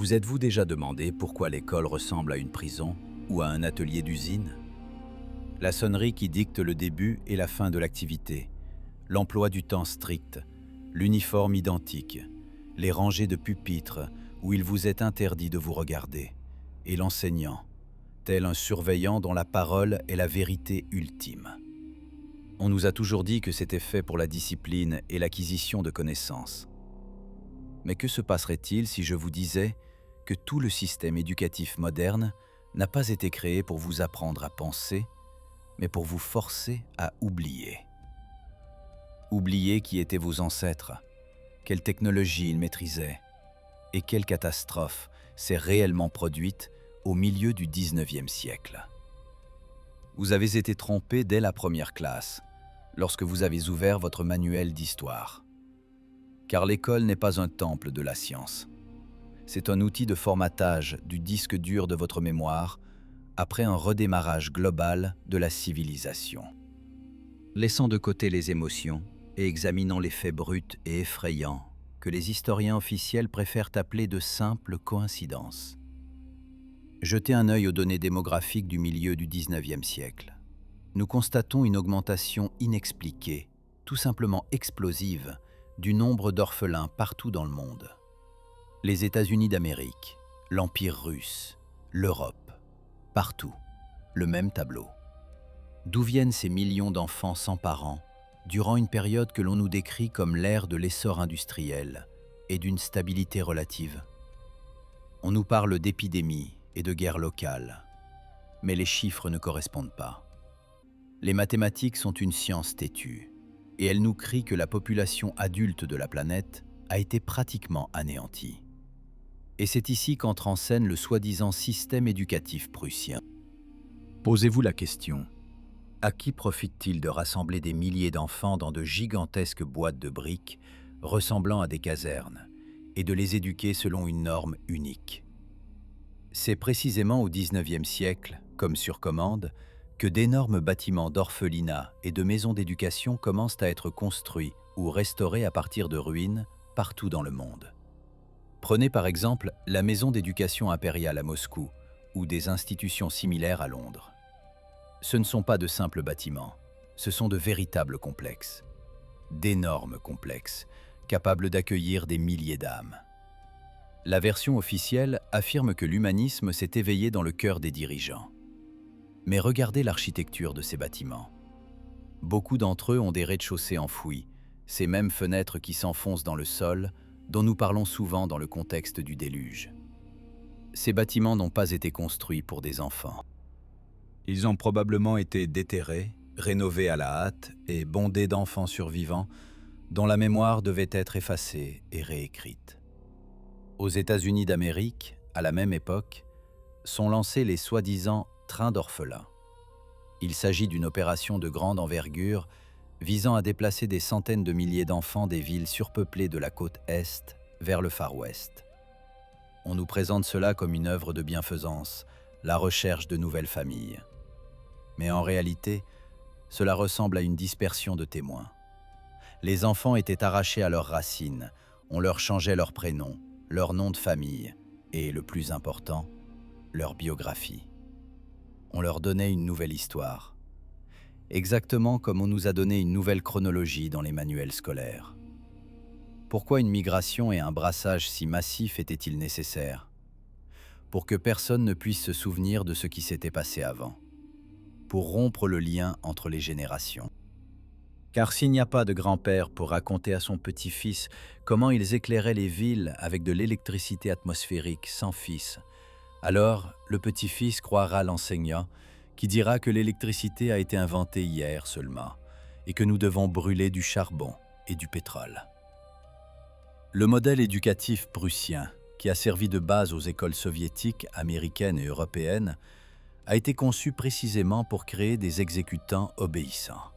Vous êtes-vous déjà demandé pourquoi l'école ressemble à une prison ou à un atelier d'usine? La sonnerie qui dicte le début et la fin de l'activité, l'emploi du temps strict, l'uniforme identique, les rangées de pupitres où il vous est interdit de vous regarder, et l'enseignant, tel un surveillant dont la parole est la vérité ultime. On nous a toujours dit que c'était fait pour la discipline et l'acquisition de connaissances. Mais que se passerait-il si je vous disais que tout le système éducatif moderne n'a pas été créé pour vous apprendre à penser, mais pour vous forcer à oublier? Oublier qui étaient vos ancêtres, quelle technologie ils maîtrisaient, et quelle catastrophe s'est réellement produite au milieu du 19e siècle. Vous avez été trompé dès la première classe, lorsque vous avez ouvert votre manuel d'histoire. Car l'école n'est pas un temple de la science. C'est un outil de formatage du disque dur de votre mémoire après un redémarrage global de la civilisation. Laissant de côté les émotions et examinant les faits bruts et effrayants que les historiens officiels préfèrent appeler de simples coïncidences. Jetez un œil aux données démographiques du milieu du 19e siècle. Nous constatons une augmentation inexpliquée, tout simplement explosive, du nombre d'orphelins partout dans le monde. Les États-Unis d'Amérique, l'Empire russe, l'Europe, partout, le même tableau. D'où viennent ces millions d'enfants sans parents durant une période que l'on nous décrit comme l'ère de l'essor industriel et d'une stabilité relative? On nous parle d'épidémies et de guerres locales, mais les chiffres ne correspondent pas. Les mathématiques sont une science têtue, et elle nous crie que la population adulte de la planète a été pratiquement anéantie. Et c'est ici qu'entre en scène le soi-disant système éducatif prussien. Posez-vous la question, à qui profite-t-il de rassembler des milliers d'enfants dans de gigantesques boîtes de briques ressemblant à des casernes et de les éduquer selon une norme unique? C'est précisément au XIXe siècle, comme sur commande, que d'énormes bâtiments d'orphelinat et de maisons d'éducation commencent à être construits ou restaurés à partir de ruines partout dans le monde. Prenez par exemple la maison d'éducation impériale à Moscou ou des institutions similaires à Londres. Ce ne sont pas de simples bâtiments, ce sont de véritables complexes, d'énormes complexes, capables d'accueillir des milliers d'âmes. La version officielle affirme que l'humanisme s'est éveillé dans le cœur des dirigeants. Mais regardez l'architecture de ces bâtiments. Beaucoup d'entre eux ont des rez-de-chaussée enfouis, ces mêmes fenêtres qui s'enfoncent dans le sol, dont nous parlons souvent dans le contexte du déluge. Ces bâtiments n'ont pas été construits pour des enfants. Ils ont probablement été déterrés, rénovés à la hâte et bondés d'enfants survivants dont la mémoire devait être effacée et réécrite. Aux États-Unis d'Amérique, à la même époque, sont lancés les soi-disant trains d'orphelins. Il s'agit d'une opération de grande envergure visant à déplacer des centaines de milliers d'enfants des villes surpeuplées de la côte Est vers le Far West. On nous présente cela comme une œuvre de bienfaisance, la recherche de nouvelles familles. Mais en réalité, cela ressemble à une dispersion de témoins. Les enfants étaient arrachés à leurs racines, on leur changeait leur prénom, leur nom de famille et, le plus important, leur biographie. On leur donnait une nouvelle histoire, exactement comme on nous a donné une nouvelle chronologie dans les manuels scolaires. Pourquoi une migration et un brassage si massif étaient-ils nécessaires? Pour que personne ne puisse se souvenir de ce qui s'était passé avant, pour rompre le lien entre les générations. Car s'il n'y a pas de grand-père pour raconter à son petit-fils comment ils éclairaient les villes avec de l'électricité atmosphérique sans fils, alors le petit-fils croira l'enseignant qui dira que l'électricité a été inventée hier seulement et que nous devons brûler du charbon et du pétrole. Le modèle éducatif prussien, qui a servi de base aux écoles soviétiques, américaines et européennes, a été conçu précisément pour créer des exécutants obéissants.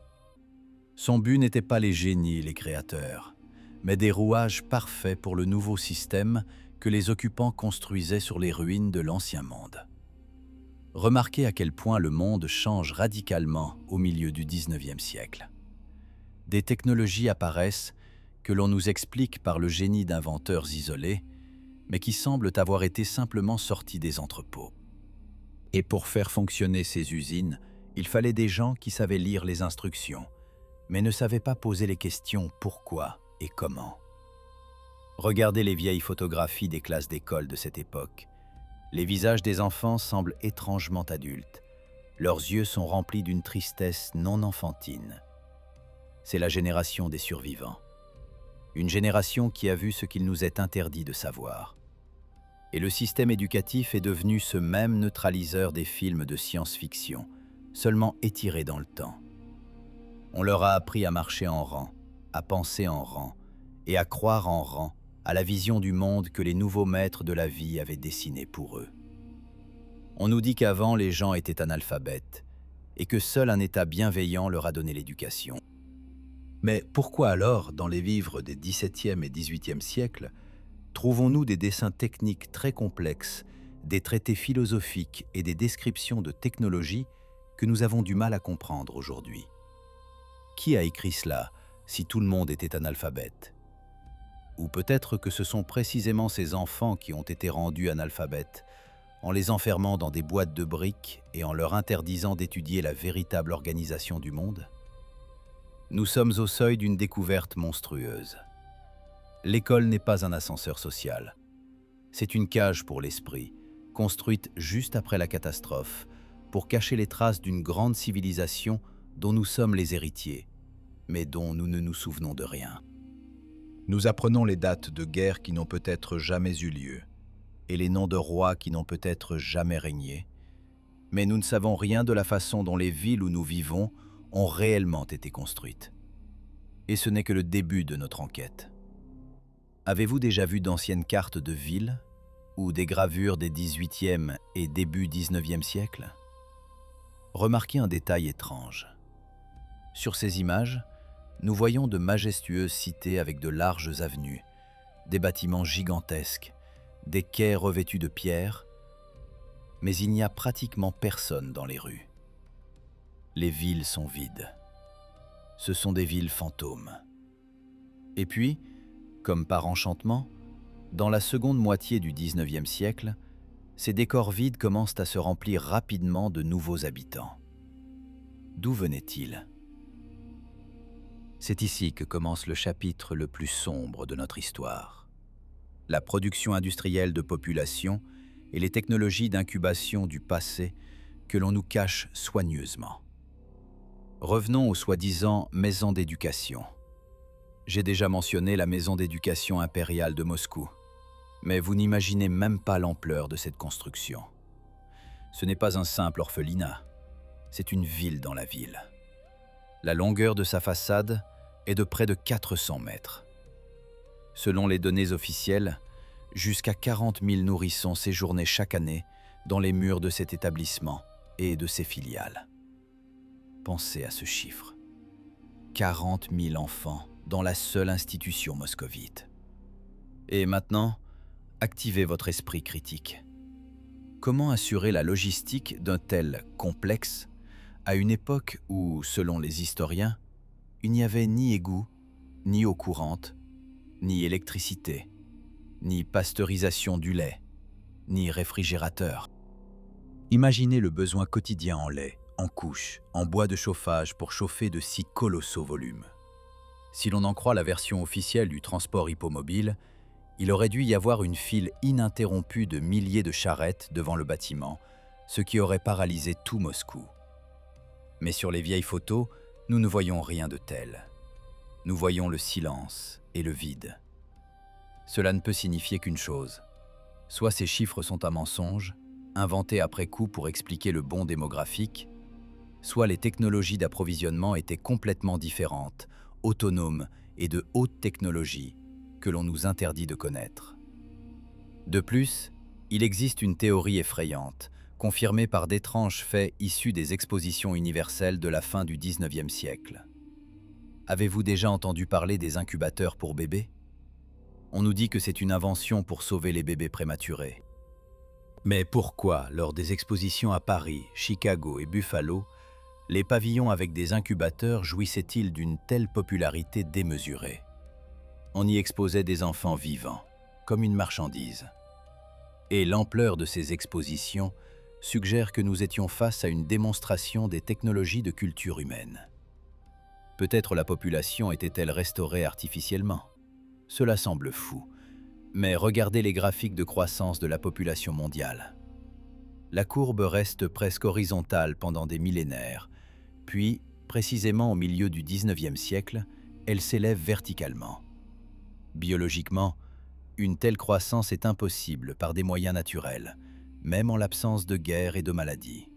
Son but n'était pas les génies, les créateurs, mais des rouages parfaits pour le nouveau système que les occupants construisaient sur les ruines de l'ancien monde. Remarquez à quel point le monde change radicalement au milieu du XIXe siècle. Des technologies apparaissent que l'on nous explique par le génie d'inventeurs isolés, mais qui semblent avoir été simplement sortis des entrepôts. Et pour faire fonctionner ces usines, il fallait des gens qui savaient lire les instructions, mais ne savaient pas poser les questions pourquoi et comment. Regardez les vieilles photographies des classes d'école de cette époque. Les visages des enfants semblent étrangement adultes. Leurs yeux sont remplis d'une tristesse non enfantine. C'est la génération des survivants. Une génération qui a vu ce qu'il nous est interdit de savoir. Et le système éducatif est devenu ce même neutraliseur des films de science-fiction, seulement étiré dans le temps. On leur a appris à marcher en rang, à penser en rang, et à croire en rang à la vision du monde que les nouveaux maîtres de la vie avaient dessiné pour eux. On nous dit qu'avant, les gens étaient analphabètes, et que seul un État bienveillant leur a donné l'éducation. Mais pourquoi alors, dans les livres des XVIIe et XVIIIe siècles, trouvons-nous des dessins techniques très complexes, des traités philosophiques et des descriptions de technologies que nous avons du mal à comprendre aujourd'hui? Qui a écrit cela si tout le monde était analphabète? Ou peut-être que ce sont précisément ces enfants qui ont été rendus analphabètes, en les enfermant dans des boîtes de briques et en leur interdisant d'étudier la véritable organisation du monde? Nous sommes au seuil d'une découverte monstrueuse. L'école n'est pas un ascenseur social. C'est une cage pour l'esprit, construite juste après la catastrophe, pour cacher les traces d'une grande civilisation dont nous sommes les héritiers, mais dont nous ne nous souvenons de rien. Nous apprenons les dates de guerres qui n'ont peut-être jamais eu lieu, et les noms de rois qui n'ont peut-être jamais régné, mais nous ne savons rien de la façon dont les villes où nous vivons ont réellement été construites. Et ce n'est que le début de notre enquête. Avez-vous déjà vu d'anciennes cartes de villes ou des gravures des XVIIIe et début XIXe siècles? Remarquez un détail étrange. Sur ces images, nous voyons de majestueuses cités avec de larges avenues, des bâtiments gigantesques, des quais revêtus de pierres, mais il n'y a pratiquement personne dans les rues. Les villes sont vides. Ce sont des villes fantômes. Et puis, comme par enchantement, dans la seconde moitié du XIXe siècle, ces décors vides commencent à se remplir rapidement de nouveaux habitants. D'où venaient-ils? C'est ici que commence le chapitre le plus sombre de notre histoire. La production industrielle de population et les technologies d'incubation du passé que l'on nous cache soigneusement. Revenons aux soi-disant maisons d'éducation. J'ai déjà mentionné la maison d'éducation impériale de Moscou, mais vous n'imaginez même pas l'ampleur de cette construction. Ce n'est pas un simple orphelinat, c'est une ville dans la ville. La longueur de sa façade est de près de 400 mètres. Selon les données officielles, jusqu'à 40 000 nourrissons séjournaient chaque année dans les murs de cet établissement et de ses filiales. Pensez à ce chiffre. 40 000 enfants dans la seule institution moscovite. Et maintenant, activez votre esprit critique. Comment assurer la logistique d'un tel complexe à une époque où, selon les historiens, il n'y avait ni égout, ni eau courante, ni électricité, ni pasteurisation du lait, ni réfrigérateur? Imaginez le besoin quotidien en lait, en couches, en bois de chauffage pour chauffer de si colossaux volumes. Si l'on en croit la version officielle du transport hippomobile, il aurait dû y avoir une file ininterrompue de milliers de charrettes devant le bâtiment, ce qui aurait paralysé tout Moscou. Mais sur les vieilles photos, nous ne voyons rien de tel. Nous voyons le silence et le vide. Cela ne peut signifier qu'une chose. Soit ces chiffres sont un mensonge, inventés après coup pour expliquer le bond démographique, soit les technologies d'approvisionnement étaient complètement différentes, autonomes et de haute technologie que l'on nous interdit de connaître. De plus, il existe une théorie effrayante, confirmée par d'étranges faits issus des expositions universelles de la fin du XIXe siècle. Avez-vous déjà entendu parler des incubateurs pour bébés? On nous dit que c'est une invention pour sauver les bébés prématurés. Mais pourquoi, lors des expositions à Paris, Chicago et Buffalo, les pavillons avec des incubateurs jouissaient-ils d'une telle popularité démesurée? On y exposait des enfants vivants, comme une marchandise. Et l'ampleur de ces expositions suggère que nous étions face à une démonstration des technologies de culture humaine. Peut-être la population était-elle restaurée artificiellement. Cela semble fou, mais regardez les graphiques de croissance de la population mondiale. La courbe reste presque horizontale pendant des millénaires, puis, précisément au milieu du 19e siècle, elle s'élève verticalement. Biologiquement, une telle croissance est impossible par des moyens naturels, même en l'absence de guerre et de maladies.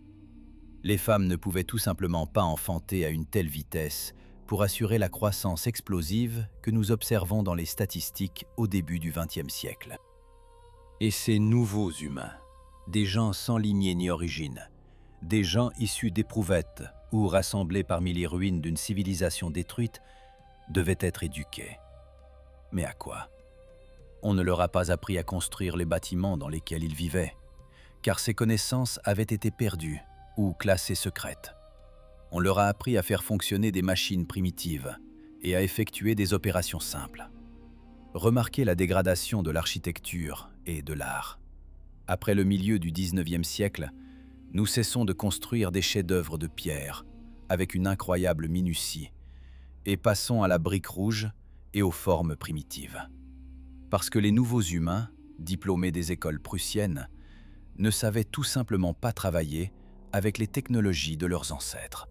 Les femmes ne pouvaient tout simplement pas enfanter à une telle vitesse pour assurer la croissance explosive que nous observons dans les statistiques au début du XXe siècle. Et ces nouveaux humains, des gens sans lignée ni origine, des gens issus d'éprouvettes ou rassemblés parmi les ruines d'une civilisation détruite, devaient être éduqués. Mais à quoi ? On ne leur a pas appris à construire les bâtiments dans lesquels ils vivaient, car ces connaissances avaient été perdues ou classées secrètes. On leur a appris à faire fonctionner des machines primitives et à effectuer des opérations simples. Remarquez la dégradation de l'architecture et de l'art. Après le milieu du 19e siècle, nous cessons de construire des chefs-d'œuvre de pierre avec une incroyable minutie et passons à la brique rouge et aux formes primitives. Parce que les nouveaux humains, diplômés des écoles prussiennes, ne savaient tout simplement pas travailler avec les technologies de leurs ancêtres.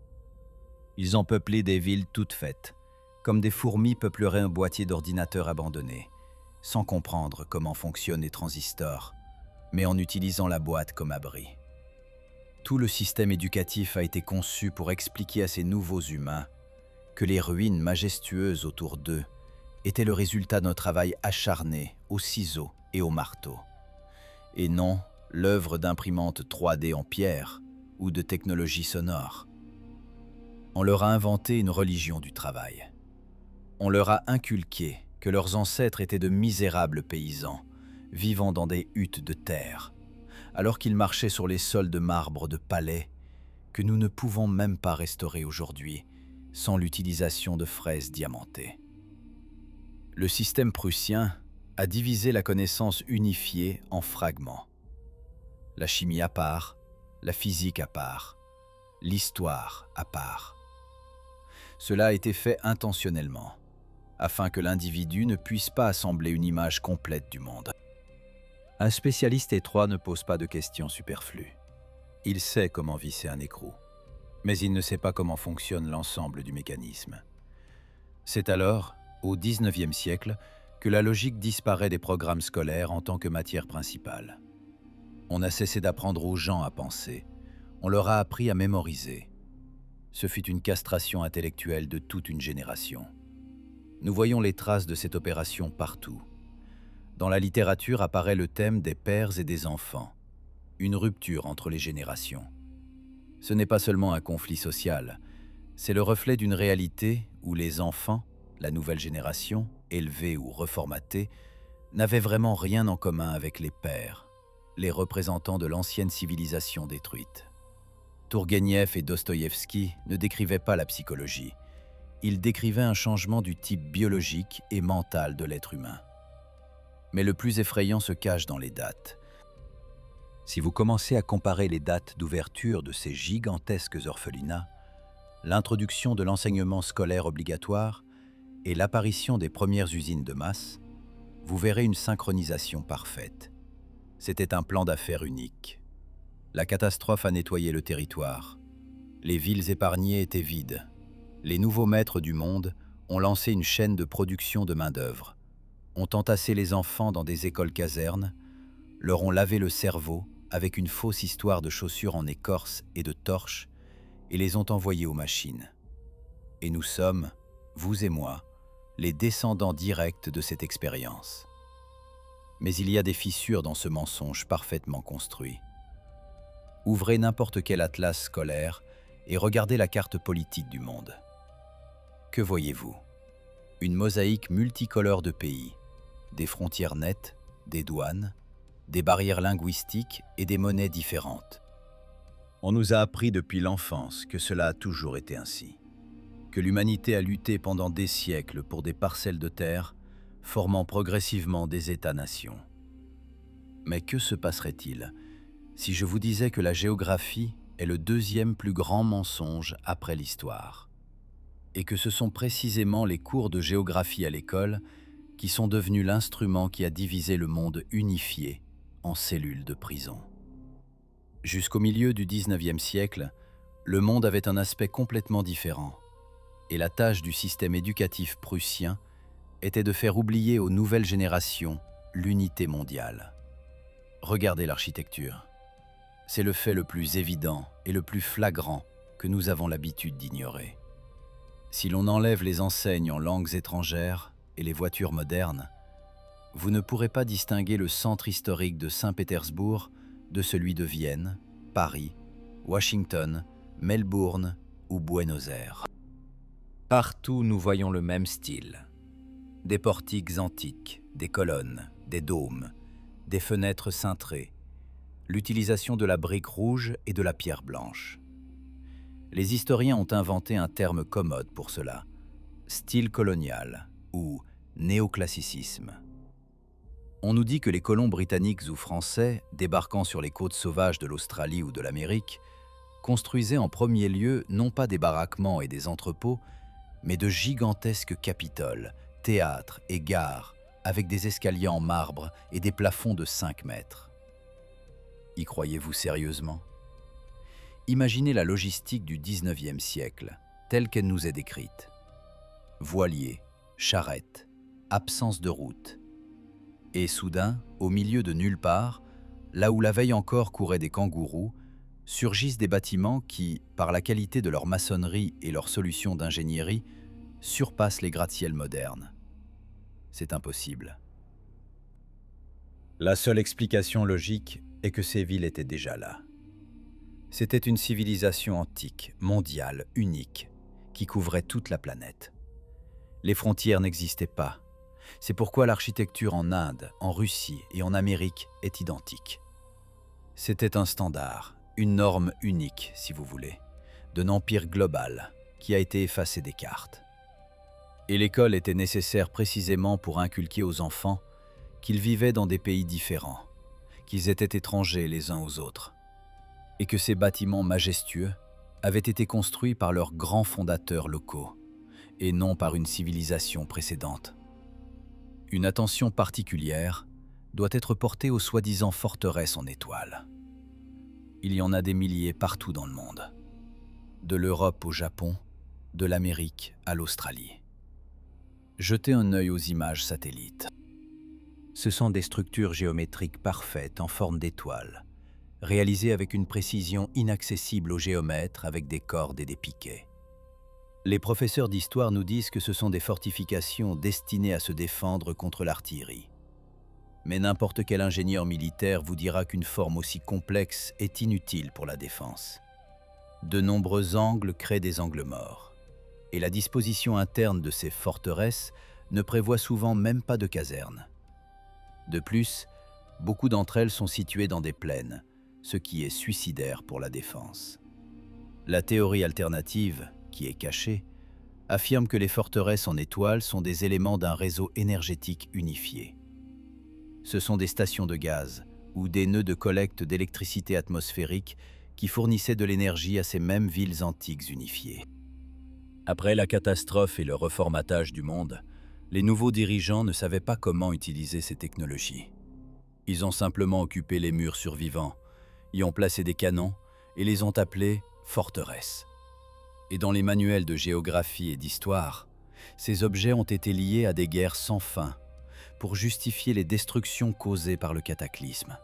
Ils ont peuplé des villes toutes faites, comme des fourmis peupleraient un boîtier d'ordinateur abandonné, sans comprendre comment fonctionnent les transistors, mais en utilisant la boîte comme abri. Tout le système éducatif a été conçu pour expliquer à ces nouveaux humains que les ruines majestueuses autour d'eux étaient le résultat d'un travail acharné au ciseau et au marteau, et non l'œuvre d'imprimantes 3D en pierre ou de technologies sonores. On leur a inventé une religion du travail. On leur a inculqué que leurs ancêtres étaient de misérables paysans, vivant dans des huttes de terre, alors qu'ils marchaient sur les sols de marbre de palais que nous ne pouvons même pas restaurer aujourd'hui sans l'utilisation de fraises diamantées. Le système prussien a divisé la connaissance unifiée en fragments. La chimie à part, la physique à part, l'histoire à part. Cela a été fait intentionnellement, afin que l'individu ne puisse pas assembler une image complète du monde. Un spécialiste étroit ne pose pas de questions superflues. Il sait comment visser un écrou, mais il ne sait pas comment fonctionne l'ensemble du mécanisme. C'est alors, au XIXe siècle, que la logique disparaît des programmes scolaires en tant que matière principale. On a cessé d'apprendre aux gens à penser, on leur a appris à mémoriser. Ce fut une castration intellectuelle de toute une génération. Nous voyons les traces de cette opération partout. Dans la littérature apparaît le thème des pères et des enfants, une rupture entre les générations. Ce n'est pas seulement un conflit social, c'est le reflet d'une réalité où les enfants, la nouvelle génération, élevée ou reformatée, n'avaient vraiment rien en commun avec les pères, les représentants de l'ancienne civilisation détruite. Tourgueniev et Dostoïevski ne décrivaient pas la psychologie, ils décrivaient un changement du type biologique et mental de l'être humain. Mais le plus effrayant se cache dans les dates. Si vous commencez à comparer les dates d'ouverture de ces gigantesques orphelinats, l'introduction de l'enseignement scolaire obligatoire et l'apparition des premières usines de masse, vous verrez une synchronisation parfaite. C'était un plan d'affaires unique. La catastrophe a nettoyé le territoire. Les villes épargnées étaient vides. Les nouveaux maîtres du monde ont lancé une chaîne de production de main-d'œuvre, ont entassé les enfants dans des écoles-casernes, leur ont lavé le cerveau avec une fausse histoire de chaussures en écorce et de torches et les ont envoyés aux machines. Et nous sommes, vous et moi, les descendants directs de cette expérience. Mais il y a des fissures dans ce mensonge parfaitement construit. Ouvrez n'importe quel atlas scolaire et regardez la carte politique du monde. Que voyez-vous? Une mosaïque multicolore de pays, des frontières nettes, des douanes, des barrières linguistiques et des monnaies différentes. On nous a appris depuis l'enfance que cela a toujours été ainsi, que l'humanité a lutté pendant des siècles pour des parcelles de terre, formant progressivement des États-nations. Mais que se passerait-il si je vous disais que la géographie est le deuxième plus grand mensonge après l'histoire, et que ce sont précisément les cours de géographie à l'école qui sont devenus l'instrument qui a divisé le monde unifié en cellules de prison. Jusqu'au milieu du XIXe siècle, le monde avait un aspect complètement différent, et la tâche du système éducatif prussien était de faire oublier aux nouvelles générations l'unité mondiale. Regardez l'architecture. C'est le fait le plus évident et le plus flagrant que nous avons l'habitude d'ignorer. Si l'on enlève les enseignes en langues étrangères et les voitures modernes, vous ne pourrez pas distinguer le centre historique de Saint-Pétersbourg de celui de Vienne, Paris, Washington, Melbourne ou Buenos Aires. Partout, nous voyons le même style. Des portiques antiques, des colonnes, des dômes, des fenêtres cintrées, l'utilisation de la brique rouge et de la pierre blanche. Les historiens ont inventé un terme commode pour cela, style colonial ou néoclassicisme. On nous dit que les colons britanniques ou français, débarquant sur les côtes sauvages de l'Australie ou de l'Amérique, construisaient en premier lieu non pas des baraquements et des entrepôts, mais de gigantesques capitoles, théâtres et gares, avec des escaliers en marbre et des plafonds de 5 mètres. Y croyez-vous sérieusement? Imaginez la logistique du XIXe siècle, telle qu'elle nous est décrite. Voiliers, charrettes, absence de route. Et soudain, au milieu de nulle part, là où la veille encore couraient des kangourous, surgissent des bâtiments qui, par la qualité de leur maçonnerie et leur solution d'ingénierie, surpassent les gratte-ciels modernes. C'est impossible. La seule explication logique est que ces villes étaient déjà là. C'était une civilisation antique, mondiale, unique, qui couvrait toute la planète. Les frontières n'existaient pas. C'est pourquoi l'architecture en Inde, en Russie et en Amérique est identique. C'était un standard, une norme unique, si vous voulez, d'un empire global qui a été effacé des cartes. Et l'école était nécessaire précisément pour inculquer aux enfants qu'ils vivaient dans des pays différents, qu'ils étaient étrangers les uns aux autres, et que ces bâtiments majestueux avaient été construits par leurs grands fondateurs locaux, et non par une civilisation précédente. Une attention particulière doit être portée aux soi-disant forteresses en étoiles. Il y en a des milliers partout dans le monde, de l'Europe au Japon, de l'Amérique à l'Australie. Jetez un œil aux images satellites. Ce sont des structures géométriques parfaites en forme d'étoiles, réalisées avec une précision inaccessible aux géomètres avec des cordes et des piquets. Les professeurs d'histoire nous disent que ce sont des fortifications destinées à se défendre contre l'artillerie. Mais n'importe quel ingénieur militaire vous dira qu'une forme aussi complexe est inutile pour la défense. De nombreux angles créent des angles morts, et la disposition interne de ces forteresses ne prévoit souvent même pas de casernes. De plus, beaucoup d'entre elles sont situées dans des plaines, ce qui est suicidaire pour la défense. La théorie alternative, qui est cachée, affirme que les forteresses en étoiles sont des éléments d'un réseau énergétique unifié. Ce sont des stations de gaz ou des nœuds de collecte d'électricité atmosphérique qui fournissaient de l'énergie à ces mêmes villes antiques unifiées. Après la catastrophe et le reformatage du monde, les nouveaux dirigeants ne savaient pas comment utiliser ces technologies. Ils ont simplement occupé les murs survivants, y ont placé des canons et les ont appelés forteresses. Et dans les manuels de géographie et d'histoire, ces objets ont été liés à des guerres sans fin pour justifier les destructions causées par le cataclysme.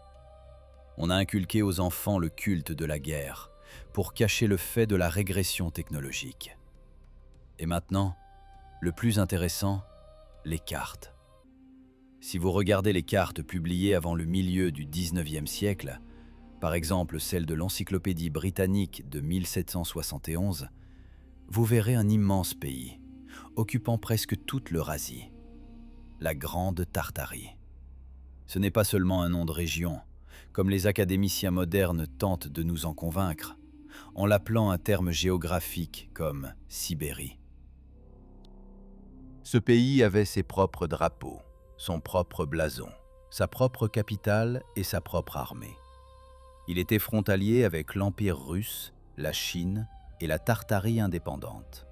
On a inculqué aux enfants le culte de la guerre pour cacher le fait de la régression technologique. Et maintenant, le plus intéressant, les cartes. Si vous regardez les cartes publiées avant le milieu du XIXe siècle, par exemple celle de l'Encyclopédie britannique de 1771, vous verrez un immense pays, occupant presque toute l'Eurasie, la Grande Tartarie. Ce n'est pas seulement un nom de région, comme les académiciens modernes tentent de nous en convaincre, en l'appelant un terme géographique comme Sibérie. Ce pays avait ses propres drapeaux, son propre blason, sa propre capitale et sa propre armée. Il était frontalier avec l'Empire russe, la Chine et la Tartarie indépendante.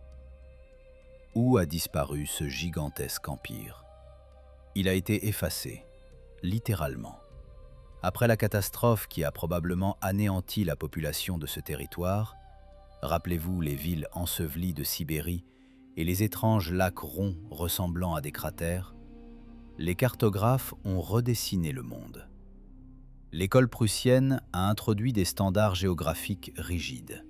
Où a disparu ce gigantesque empire? Il a été effacé, littéralement. Après la catastrophe qui a probablement anéanti la population de ce territoire, rappelez-vous les villes ensevelies de Sibérie et les étranges lacs ronds ressemblant à des cratères, les cartographes ont redessiné le monde. L'école prussienne a introduit des standards géographiques rigides.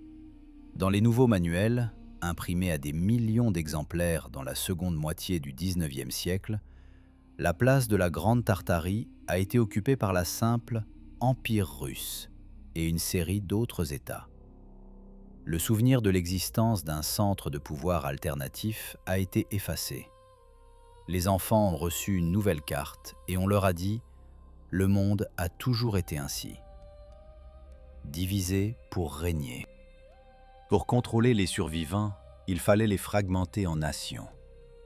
Dans les nouveaux manuels, imprimés à des millions d'exemplaires dans la seconde moitié du XIXe siècle, la place de la Grande Tartarie a été occupée par la simple Empire russe et une série d'autres États. Le souvenir de l'existence d'un centre de pouvoir alternatif a été effacé. Les enfants ont reçu une nouvelle carte et on leur a dit « Le monde a toujours été ainsi ». Divisé pour régner. Pour contrôler les survivants, il fallait les fragmenter en nations,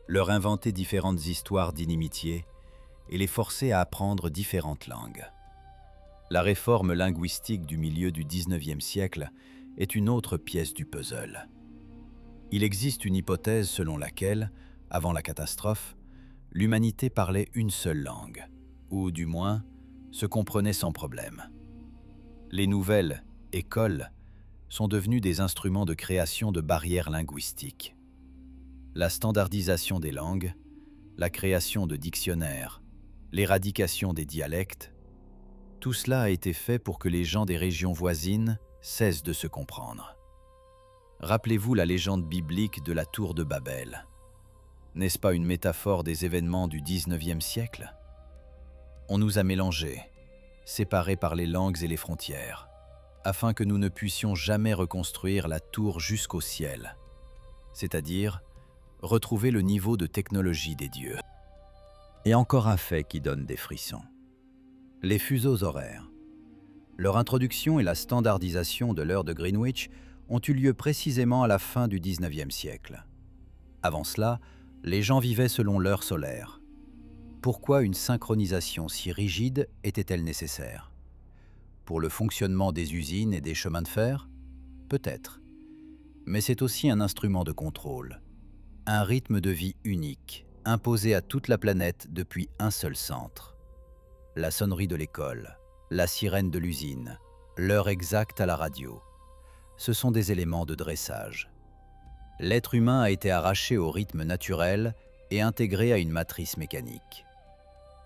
leur inventer différentes histoires d'inimitié et les forcer à apprendre différentes langues. La réforme linguistique du milieu du XIXe siècle est une autre pièce du puzzle. Il existe une hypothèse selon laquelle, avant la catastrophe, l'humanité parlait une seule langue, ou du moins, se comprenait sans problème. Les nouvelles écoles sont devenues des instruments de création de barrières linguistiques. La standardisation des langues, la création de dictionnaires, l'éradication des dialectes, tout cela a été fait pour que les gens des régions voisines cessent de se comprendre. Rappelez-vous la légende biblique de la tour de Babel. N'est-ce pas une métaphore des événements du XIXe siècle? On nous a mélangés, séparés par les langues et les frontières, afin que nous ne puissions jamais reconstruire la tour jusqu'au ciel, c'est-à-dire retrouver le niveau de technologie des dieux. Et encore un fait qui donne des frissons. Les fuseaux horaires. Leur introduction et la standardisation de l'heure de Greenwich ont eu lieu précisément à la fin du XIXe siècle. Avant cela, les gens vivaient selon l'heure solaire. Pourquoi une synchronisation si rigide était-elle nécessaire? Pour le fonctionnement des usines et des chemins de fer? Peut-être. Mais c'est aussi un instrument de contrôle. Un rythme de vie unique, imposé à toute la planète depuis un seul centre. La sonnerie de l'école, la sirène de l'usine, l'heure exacte à la radio. Ce sont des éléments de dressage. L'être humain a été arraché au rythme naturel et intégré à une matrice mécanique.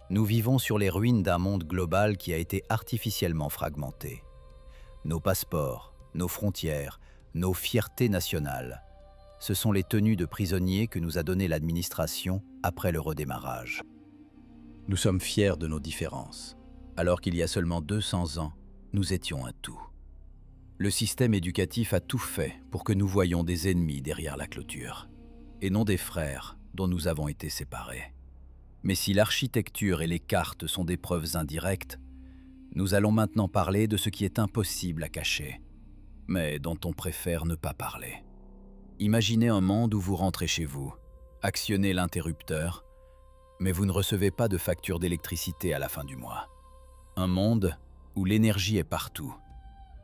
Nous vivons sur les ruines d'un monde global qui a été artificiellement fragmenté. Nos passeports, nos frontières, nos fiertés nationales, ce sont les tenues de prisonniers que nous a données l'administration après le redémarrage. Nous sommes fiers de nos différences, alors qu'il y a seulement 200 ans, nous étions un tout. Le système éducatif a tout fait pour que nous voyions des ennemis derrière la clôture, et non des frères dont nous avons été séparés. Mais si l'architecture et les cartes sont des preuves indirectes, nous allons maintenant parler de ce qui est impossible à cacher, mais dont on préfère ne pas parler. Imaginez un monde où vous rentrez chez vous, actionnez l'interrupteur, mais vous ne recevez pas de facture d'électricité à la fin du mois. Un monde où l'énergie est partout,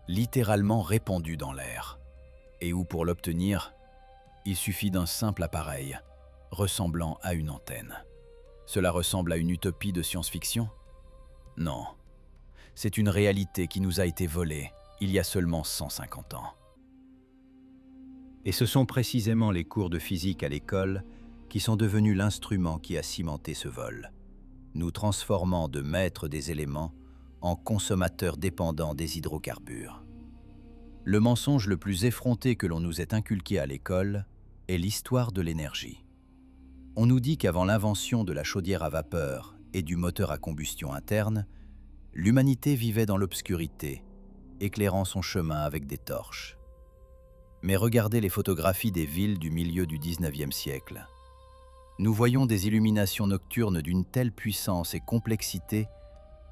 littéralement répandue dans l'air, et où pour l'obtenir, il suffit d'un simple appareil ressemblant à une antenne. Cela ressemble à une utopie de science-fiction? Non, c'est une réalité qui nous a été volée il y a seulement 150 ans. Et ce sont précisément les cours de physique à l'école qui sont devenus l'instrument qui a cimenté ce vol, nous transformant de maîtres des éléments en consommateurs dépendants des hydrocarbures. Le mensonge le plus effronté que l'on nous ait inculqué à l'école est l'histoire de l'énergie. On nous dit qu'avant l'invention de la chaudière à vapeur et du moteur à combustion interne, l'humanité vivait dans l'obscurité, éclairant son chemin avec des torches. Mais regardez les photographies des villes du milieu du XIXe siècle. Nous voyons des illuminations nocturnes d'une telle puissance et complexité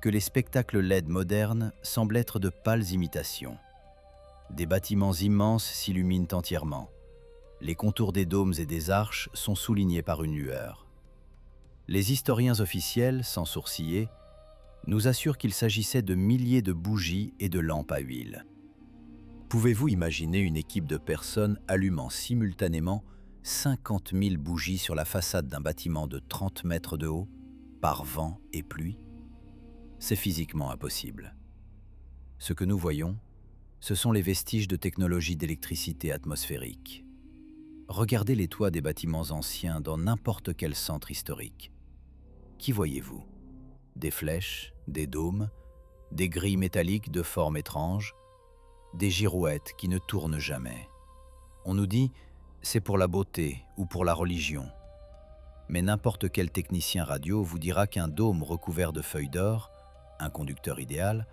que les spectacles LED modernes semblent être de pâles imitations. Des bâtiments immenses s'illuminent entièrement. Les contours des dômes et des arches sont soulignés par une lueur. Les historiens officiels, sans sourciller, nous assure qu'il s'agissait de milliers de bougies et de lampes à huile. Pouvez-vous imaginer une équipe de personnes allumant simultanément 50 000 bougies sur la façade d'un bâtiment de 30 mètres de haut, par vent et pluie? C'est physiquement impossible. Ce que nous voyons, ce sont les vestiges de technologie d'électricité atmosphérique. Regardez les toits des bâtiments anciens dans n'importe quel centre historique. Qui voyez-vous? Des flèches, des dômes, des grilles métalliques de forme étrange, des girouettes qui ne tournent jamais. On nous dit « c'est pour la beauté ou pour la religion ». Mais n'importe quel technicien radio vous dira qu'un dôme recouvert de feuilles d'or, un conducteur idéal,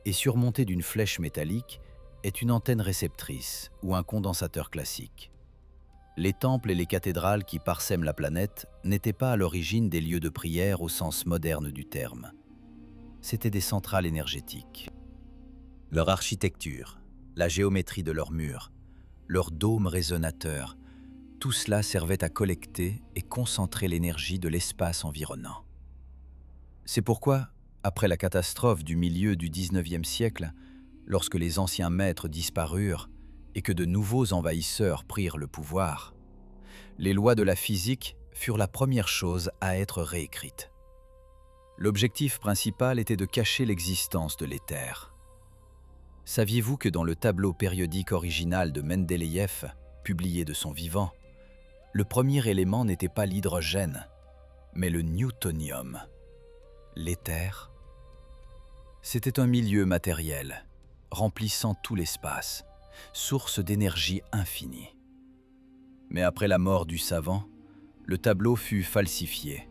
et surmonté d'une flèche métallique, est une antenne réceptrice ou un condensateur classique. Les temples et les cathédrales qui parsèment la planète n'étaient pas à l'origine des lieux de prière au sens moderne du terme. C'étaient des centrales énergétiques. Leur architecture, la géométrie de leurs murs, leurs dômes résonateurs, tout cela servait à collecter et concentrer l'énergie de l'espace environnant. C'est pourquoi, après la catastrophe du milieu du XIXe siècle, lorsque les anciens maîtres disparurent et que de nouveaux envahisseurs prirent le pouvoir, les lois de la physique furent la première chose à être réécrites. L'objectif principal était de cacher l'existence de l'éther. Saviez-vous que dans le tableau périodique original de Mendeleïev, publié de son vivant, le premier élément n'était pas l'hydrogène, mais le newtonium, l'éther? C'était un milieu matériel, remplissant tout l'espace, source d'énergie infinie. Mais après la mort du savant, le tableau fut falsifié,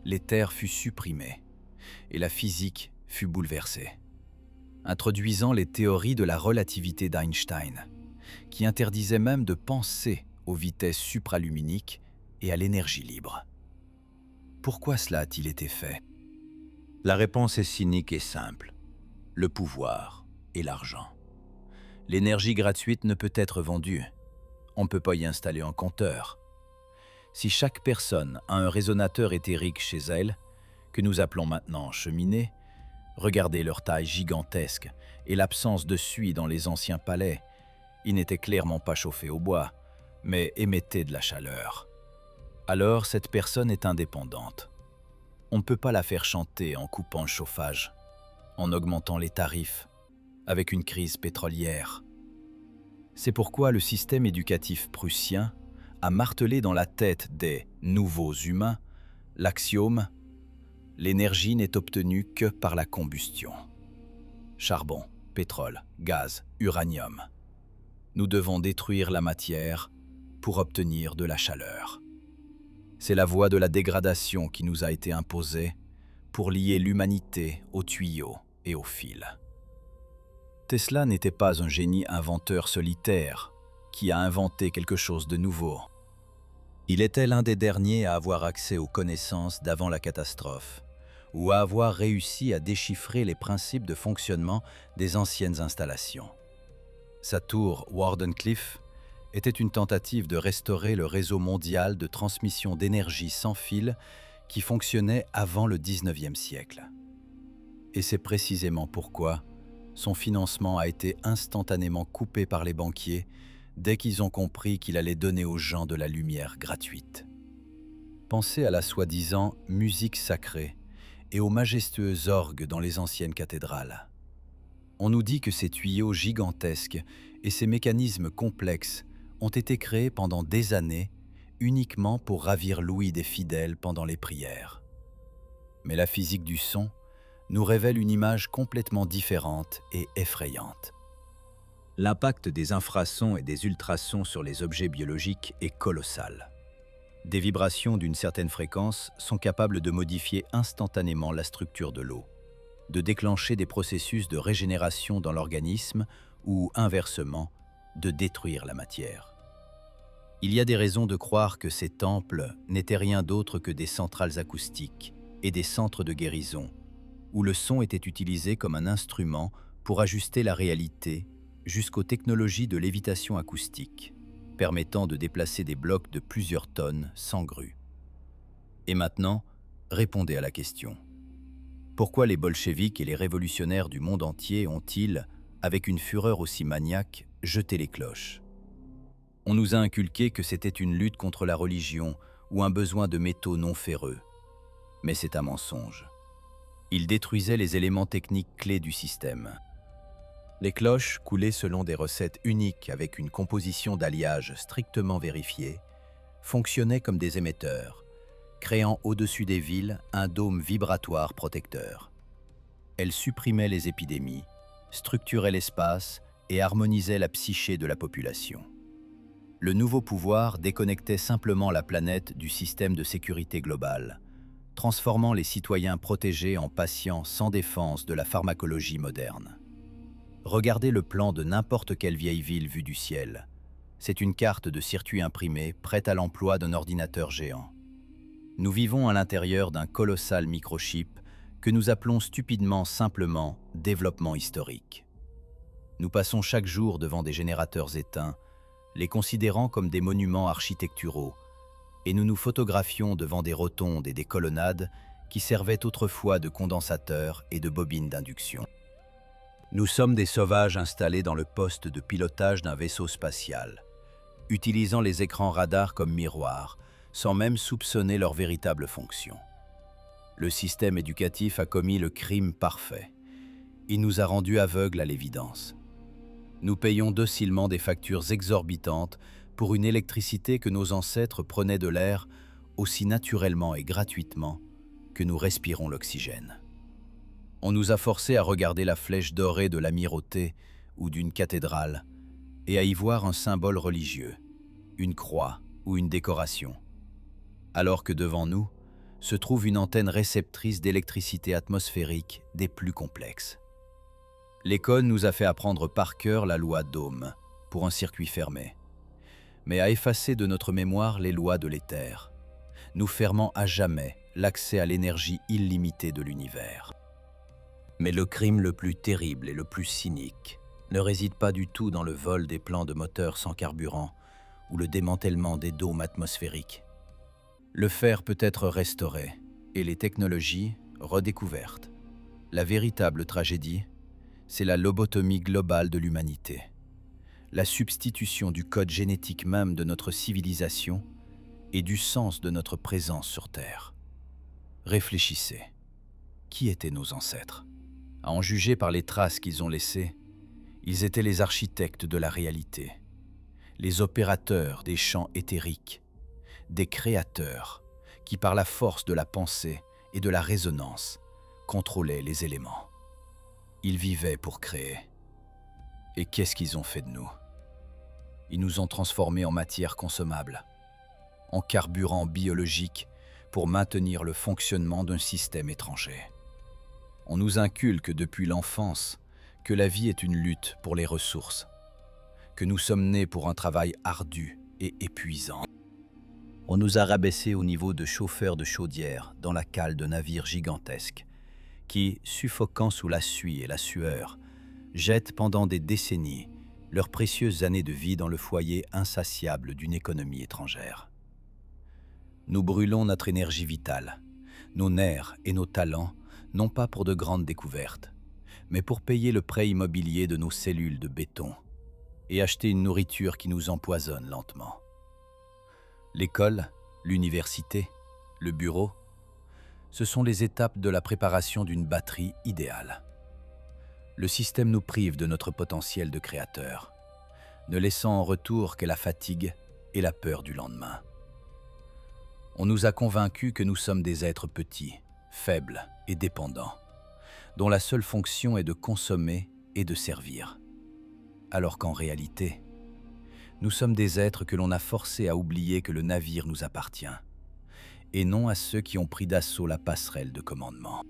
l'éther fut supprimé, et la physique fut bouleversée, introduisant les théories de la relativité d'Einstein, qui interdisaient même de penser aux vitesses supraluminiques et à l'énergie libre. Pourquoi cela a-t-il été fait? La réponse est cynique et simple. Le pouvoir et l'argent. L'énergie gratuite ne peut être vendue. On ne peut pas y installer un compteur. Si chaque personne a un résonateur éthérique chez elle, que nous appelons maintenant cheminée, regardez leur taille gigantesque et l'absence de suie dans les anciens palais. Ils n'étaient clairement pas chauffés au bois, mais émettaient de la chaleur. Alors cette personne est indépendante. On ne peut pas la faire chanter en coupant le chauffage, en augmentant les tarifs, avec une crise pétrolière. C'est pourquoi le système éducatif prussien a martelé dans la tête des nouveaux humains l'axiome « l'énergie n'est obtenue que par la combustion ». Charbon, pétrole, gaz, uranium. Nous devons détruire la matière pour obtenir de la chaleur. C'est la voie de la dégradation qui nous a été imposée pour lier l'humanité aux tuyaux et aux fils. Tesla n'était pas un génie inventeur solitaire qui a inventé quelque chose de nouveau. Il était l'un des derniers à avoir accès aux connaissances d'avant la catastrophe ou à avoir réussi à déchiffrer les principes de fonctionnement des anciennes installations. Sa tour Wardenclyffe était une tentative de restaurer le réseau mondial de transmission d'énergie sans fil qui fonctionnait avant le XIXe siècle. Et c'est précisément pourquoi son financement a été instantanément coupé par les banquiers dès qu'ils ont compris qu'il allait donner aux gens de la lumière gratuite. Pensez à la soi-disant musique sacrée et aux majestueux orgues dans les anciennes cathédrales. On nous dit que ces tuyaux gigantesques et ces mécanismes complexes ont été créés pendant des années uniquement pour ravir l'ouïe des fidèles pendant les prières. Mais la physique du son nous révèle une image complètement différente et effrayante. L'impact des infrasons et des ultrasons sur les objets biologiques est colossal. Des vibrations d'une certaine fréquence sont capables de modifier instantanément la structure de l'eau, de déclencher des processus de régénération dans l'organisme ou, inversement, de détruire la matière. Il y a des raisons de croire que ces temples n'étaient rien d'autre que des centrales acoustiques et des centres de guérison, où le son était utilisé comme un instrument pour ajuster la réalité jusqu'aux technologies de lévitation acoustique, permettant de déplacer des blocs de plusieurs tonnes sans grue. Et maintenant, répondez à la question. Pourquoi les bolcheviks et les révolutionnaires du monde entier ont-ils, avec une fureur aussi maniaque, jeté les cloches? On nous a inculqué que c'était une lutte contre la religion ou un besoin de métaux non ferreux. Mais c'est un mensonge. Ils détruisaient les éléments techniques clés du système. Les cloches, coulées selon des recettes uniques avec une composition d'alliage strictement vérifiée, fonctionnaient comme des émetteurs, créant au-dessus des villes un dôme vibratoire protecteur. Elles supprimaient les épidémies, structuraient l'espace et harmonisaient la psyché de la population. Le nouveau pouvoir déconnectait simplement la planète du système de sécurité globale, transformant les citoyens protégés en patients sans défense de la pharmacologie moderne. Regardez le plan de n'importe quelle vieille ville vue du ciel. C'est une carte de circuit imprimée prête à l'emploi d'un ordinateur géant. Nous vivons à l'intérieur d'un colossal microchip que nous appelons stupidement simplement développement historique. Nous passons chaque jour devant des générateurs éteints, les considérant comme des monuments architecturaux, et nous nous photographions devant des rotondes et des colonnades qui servaient autrefois de condensateurs et de bobines d'induction. Nous sommes des sauvages installés dans le poste de pilotage d'un vaisseau spatial, utilisant les écrans radars comme miroirs, sans même soupçonner leur véritable fonction. Le système éducatif a commis le crime parfait. Il nous a rendus aveugles à l'évidence. Nous payons docilement des factures exorbitantes pour une électricité que nos ancêtres prenaient de l'air aussi naturellement et gratuitement que nous respirons l'oxygène. On nous a forcés à regarder la flèche dorée de l'amirauté ou d'une cathédrale et à y voir un symbole religieux, une croix ou une décoration, alors que devant nous se trouve une antenne réceptrice d'électricité atmosphérique des plus complexes. L'école nous a fait apprendre par cœur la loi d'Ohm pour un circuit fermé, mais a effacé de notre mémoire les lois de l'éther, nous fermant à jamais l'accès à l'énergie illimitée de l'univers. Mais le crime le plus terrible et le plus cynique ne réside pas du tout dans le vol des plans de moteurs sans carburant ou le démantèlement des dômes atmosphériques. Le fer peut être restauré et les technologies redécouvertes. La véritable tragédie, c'est la lobotomie globale de l'humanité. La substitution du code génétique même de notre civilisation et du sens de notre présence sur Terre. Réfléchissez. Qui étaient nos ancêtres? À en juger par les traces qu'ils ont laissées, ils étaient les architectes de la réalité, les opérateurs des champs éthériques, des créateurs qui, par la force de la pensée et de la résonance, contrôlaient les éléments. Ils vivaient pour créer. Et qu'est-ce qu'ils ont fait de nous? Ils nous ont transformés en matière consommable, en carburant biologique pour maintenir le fonctionnement d'un système étranger. On nous inculque depuis l'enfance que la vie est une lutte pour les ressources, que nous sommes nés pour un travail ardu et épuisant. On nous a rabaissés au niveau de chauffeurs de chaudière dans la cale de navires gigantesques, qui, suffoquant sous la suie et la sueur, jettent pendant des décennies leurs précieuses années de vie dans le foyer insatiable d'une économie étrangère. Nous brûlons notre énergie vitale, nos nerfs et nos talents, non pas pour de grandes découvertes, mais pour payer le prêt immobilier de nos cellules de béton et acheter une nourriture qui nous empoisonne lentement. L'école, l'université, le bureau, ce sont les étapes de la préparation d'une batterie idéale. Le système nous prive de notre potentiel de créateur, ne laissant en retour que la fatigue et la peur du lendemain. On nous a convaincus que nous sommes des êtres petits, faibles et dépendants, dont la seule fonction est de consommer et de servir. Alors qu'en réalité, nous sommes des êtres que l'on a forcés à oublier que le navire nous appartient, et non à ceux qui ont pris d'assaut la passerelle de commandement.